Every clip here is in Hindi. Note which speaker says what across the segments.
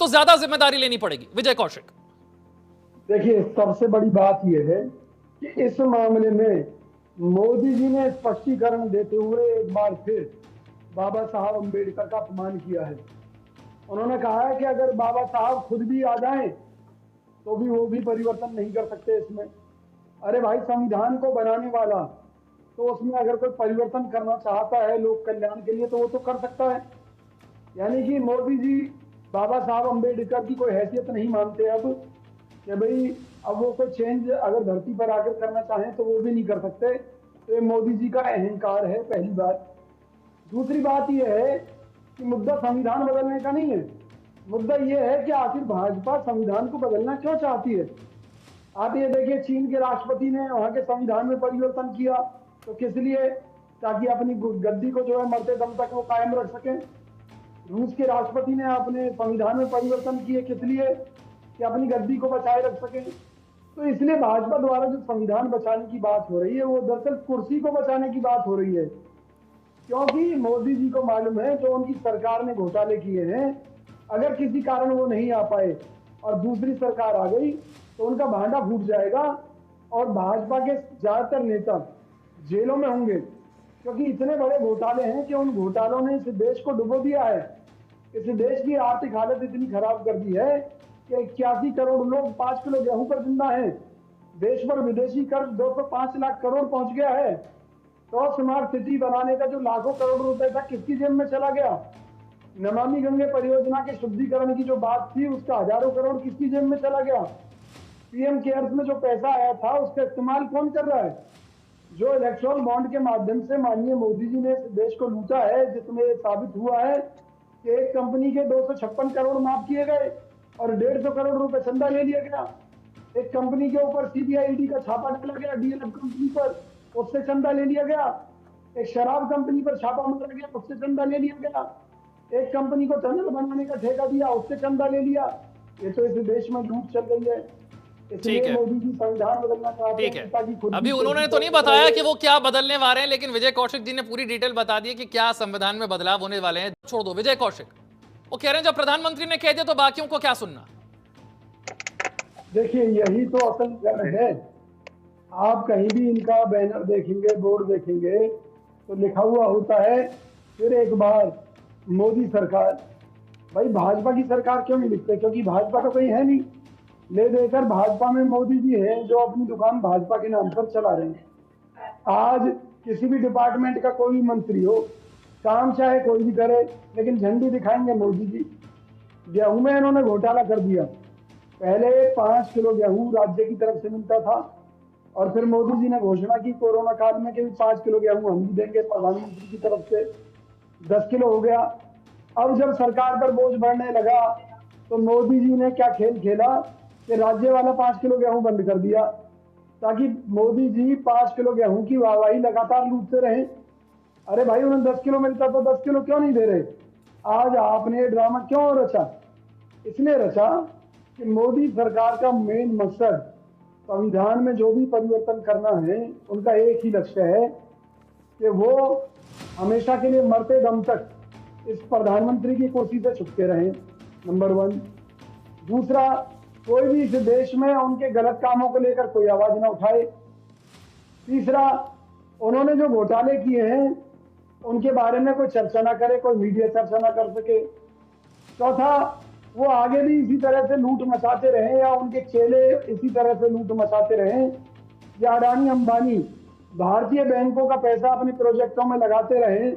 Speaker 1: तो ज्यादा जिम्मेदारी लेनी पड़ेगी। विजय कौशिक,
Speaker 2: देखिए, सबसे बड़ी बात यह है कि इस मामले में मोदी जी ने स्पष्टीकरण देते हुए एक बार फिर बाबा साहब अम्बेडकर का अपमान किया है। उन्होंने कहा है कि अगर बाबा साहब खुद भी आ जाएं तो भी वो भी परिवर्तन नहीं कर सकते इसमें। अरे भाई, संविधान को बनाने वाला तो उसमें अगर कोई परिवर्तन करना चाहता है लोक कल्याण के लिए तो वो तो कर सकता है। यानी कि मोदी जी बाबा साहब अम्बेडकर की कोई हैसियत नहीं मानते अब, कि भाई अब वो कोई चेंज अगर धरती पर आकर करना चाहें तो वो भी नहीं कर सकते। तो ये मोदी जी का अहंकार है, पहली बात। दूसरी बात यह है कि मुद्दा संविधान बदलने का नहीं है। मुद्दा यह है कि आखिर भाजपा संविधान को बदलना क्यों चाहती है। आप ये देखिए, चीन के राष्ट्रपति ने वहां के संविधान में परिवर्तन किया तो किस लिए? ताकि अपनी गद्दी को जो है मरते दम तक वो कायम रख सके। रूस के राष्ट्रपति ने अपने संविधान में परिवर्तन किए किस लिए? कि अपनी गद्दी को बचाए रख सके। तो इसलिए भाजपा द्वारा जो संविधान बचाने की बात हो रही है वो दरअसल कुर्सी को बचाने की बात हो रही है। क्योंकि मोदी जी को मालूम है जो उनकी सरकार ने घोटाले किए हैं, अगर किसी कारण वो नहीं आ पाए और दूसरी सरकार आ गई तो उनका भांडा फूट जाएगा और भाजपा के ज्यादातर नेता जेलों में होंगे। क्योंकि इतने बड़े घोटाले हैं कि उन घोटालों ने इस देश को डुबो दिया है। इस देश की आर्थिक हालत इतनी खराब कर दी है कि 81 करोड़ लोग 5 किलो गेहूं पर जिंदा हैं। देश पर विदेशी कर्ज 205 लाख करोड़ पहुंच गया है। तो स्मार्ट सिटी बनाने का जो लाखों करोड़ रुपए था किसकी जेब में चला गया? नमामि गंगे परियोजना के शुद्धिकरण की जो बात थी उसका हजारों करोड़ किसकी जेब में चला गया? पीएम केयर्स में जो पैसा आया था उसका इस्तेमाल कौन कर रहा है? जो इलेक्ट्रॉल बॉन्ड के माध्यम से माननीय मोदी जी ने देश को लूटा है, जिसमें साबित हुआ है कि एक कंपनी के 256 करोड़ माफ किए गए और 150 करोड़ रुपए चंदा ले लिया गया। एक कंपनी के ऊपर सीबीआई ईडी का छापा डाला गया, डीएलएफ कंपनी पर, उससे चंदा ले लिया गया। एक शराब कंपनी पर छापा मारा गया, उससे चंदा ले लिया गया। एक कंपनी को टनल बनाने का ठेका दिया, उससे चंदा ले लिया। ये तो इस देश में लूट चल रही है।
Speaker 1: ठीक है,
Speaker 2: मोदी जी संविधान बदलना चाहते
Speaker 1: ठीक
Speaker 2: हैं
Speaker 1: है।
Speaker 2: ताकि खुद
Speaker 1: अभी उन्होंने तो नहीं बताया कि वो क्या बदलने वाले हैं, लेकिन विजय कौशिक जी ने पूरी डिटेल बता दी कि क्या संविधान में बदलाव होने वाले हैं। छोड़ दो विजय कौशिक, वो कह रहे हैं जब प्रधानमंत्री ने कह दिया तो बाकियों को क्या सुनना।
Speaker 2: देखिए, यही तो असल जड़ है। आप कहीं भी इनका बैनर देखेंगे, बोर्ड देखेंगे तो लिखा हुआ होता है फिर एक बार मोदी सरकार। भाई, भाजपा की सरकार क्यों नहीं लिखते? क्योंकि भाजपा तो कोई है नहीं। ले देकर भाजपा में मोदी जी हैं जो अपनी दुकान भाजपा के नाम पर चला रहे हैं। आज किसी भी डिपार्टमेंट का कोई भी मंत्री हो, काम चाहे कोई भी करे, लेकिन झंडी दिखाएंगे मोदी जी। गेहूं में इन्होंने घोटाला कर दिया। पहले 5 किलो गेहूं राज्य की तरफ से मिलता था और फिर मोदी जी ने घोषणा की कोरोना काल में कि 5 किलो गेहूं हम भी देंगे प्रधानमंत्री की तरफ से। 10 किलो हो गया। अब जब सरकार पर बोझ बढ़ने लगा तो मोदी जी ने क्या खेल खेला कि राज्य वाला 5 किलो गेहूं बंद कर दिया, ताकि मोदी जी 5 किलो गेहूं की वाहवाही लगातार लूटते रहे। अरे भाई, उन्हें 10 किलो मिलता तो 10 किलो क्यों नहीं दे रहे? आज आपने ये ड्रामा क्यों रचा? इसलिए रचा कि मोदी सरकार का मेन मकसद संविधान में जो भी परिवर्तन करना है उनका एक ही लक्ष्य है कि वो हमेशा के लिए मरते दम तक इस प्रधानमंत्री की कुर्सी से छुपते रहे, नंबर 1। दूसरा, कोई भी इस देश में उनके गलत कामों को लेकर कोई आवाज ना उठाए। तीसरा, उन्होंने जो घोटाले किए हैं उनके बारे में कोई चर्चा ना करे, कोई मीडिया चर्चा ना कर सके। चौथा, वो आगे भी इसी तरह से लूट मचाते रहे या उनके चेले इसी तरह से लूट मचाते रहे, या अडानी अंबानी भारतीय बैंकों का पैसा अपने प्रोजेक्टों में लगाते रहे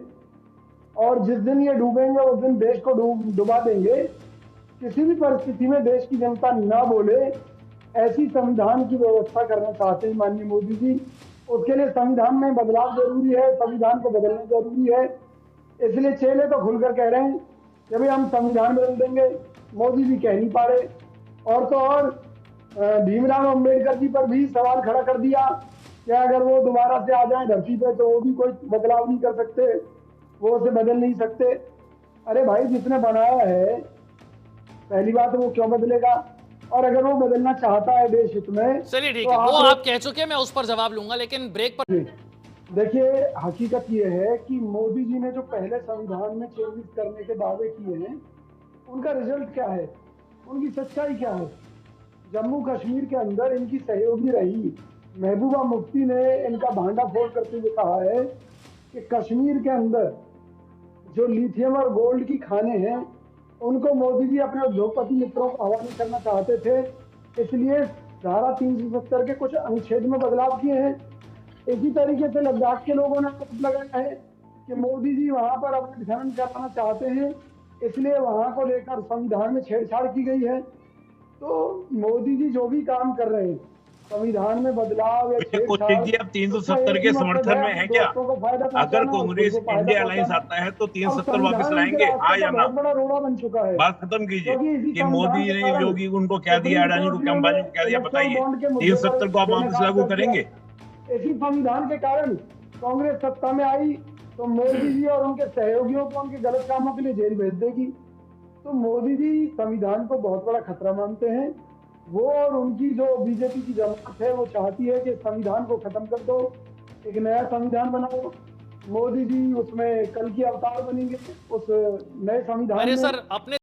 Speaker 2: और जिस दिन ये डूबेंगे उस दिन देश को डुबा देंगे। किसी भी परिस्थिति में देश की जनता ना बोले, ऐसी संविधान की व्यवस्था करना चाहते हैं माननीय मोदी जी। उसके लिए संविधान में बदलाव जरूरी है, संविधान को बदलना जरूरी है। इसलिए चेले तो खुलकर कह रहे हैं कि भाई हम संविधान बदल देंगे, मोदी जी कह नहीं पा रहे। और तो और भीमराव अंबेडकर जी पर भी सवाल खड़ा कर दिया कि अगर वो दोबारा से आ जाए धरती पे तो वो भी कोई बदलाव नहीं कर सकते, वो उसे बदल नहीं सकते। अरे भाई, जिसने बनाया है, पहली बात वो क्यों बदलेगा? और अगर वो बदलना चाहता है देश हित में,
Speaker 1: चलिए ठीक
Speaker 2: तो
Speaker 1: है, वो आप कह चुके हैं, मैं उस पर जवाब लूंगा, लेकिन ब्रेक पर
Speaker 2: देखिए, हकीकत ये है कि मोदी जी ने जो पहले संविधान में चेंजेस करने के दावे किए हैं उनका रिजल्ट क्या है? उनकी सच्चाई क्या है? जम्मू कश्मीर के अंदर इनकी सहयोगी रही महबूबा मुफ्ती ने इनका भांडा फोड़ करते हुए कहा है कि कश्मीर के अंदर जो लिथियम और गोल्ड की खाने हैं उनको मोदी जी अपने उद्योगपति मित्रों को हवाले करना चाहते थे, इसलिए धारा 370 के कुछ अनुच्छेद में बदलाव किए हैं। इसी तरीके से लद्दाख के लोगों ने आरोप लगाया है कि मोदी जी वहां पर अपने खनन कराना चाहते हैं, इसलिए वहां को लेकर संविधान में छेड़छाड़ की गई है। तो मोदी जी जो भी काम कर रहे हैं संविधान में बदलाव या
Speaker 3: कौशिक
Speaker 2: छेड़छाड़,
Speaker 3: जी अब 370 के समर्थन में है क्या? अगर कांग्रेस इंडिया अलायंस आता है तो 370 वापस लाएंगे, हाँ या ना?
Speaker 2: बड़ा रोड़ा बन चुका है।
Speaker 3: बात खत्म कीजिए कि मोदी ने योगी उनको क्या दिया, अडानी को क्या, अंबानी को क्या दिया, बताइए। 370 को आप वापस लागू करेंगे?
Speaker 2: इसी संविधान के कारण कांग्रेस सत्ता में आई तो मोदी जी और उनके सहयोगियों को उनके गलत कामों के लिए जेल भेज देगी। तो मोदी जी संविधान को बहुत बड़ा खतरा मानते हैं। वो और उनकी जो बीजेपी की जमात है वो चाहती है कि संविधान को खत्म कर दो, एक नया संविधान बनाओ। मोदी जी उसमें कल की अवतार बनेंगे उस नए संविधान
Speaker 1: अरे
Speaker 2: में।
Speaker 1: सर, अपने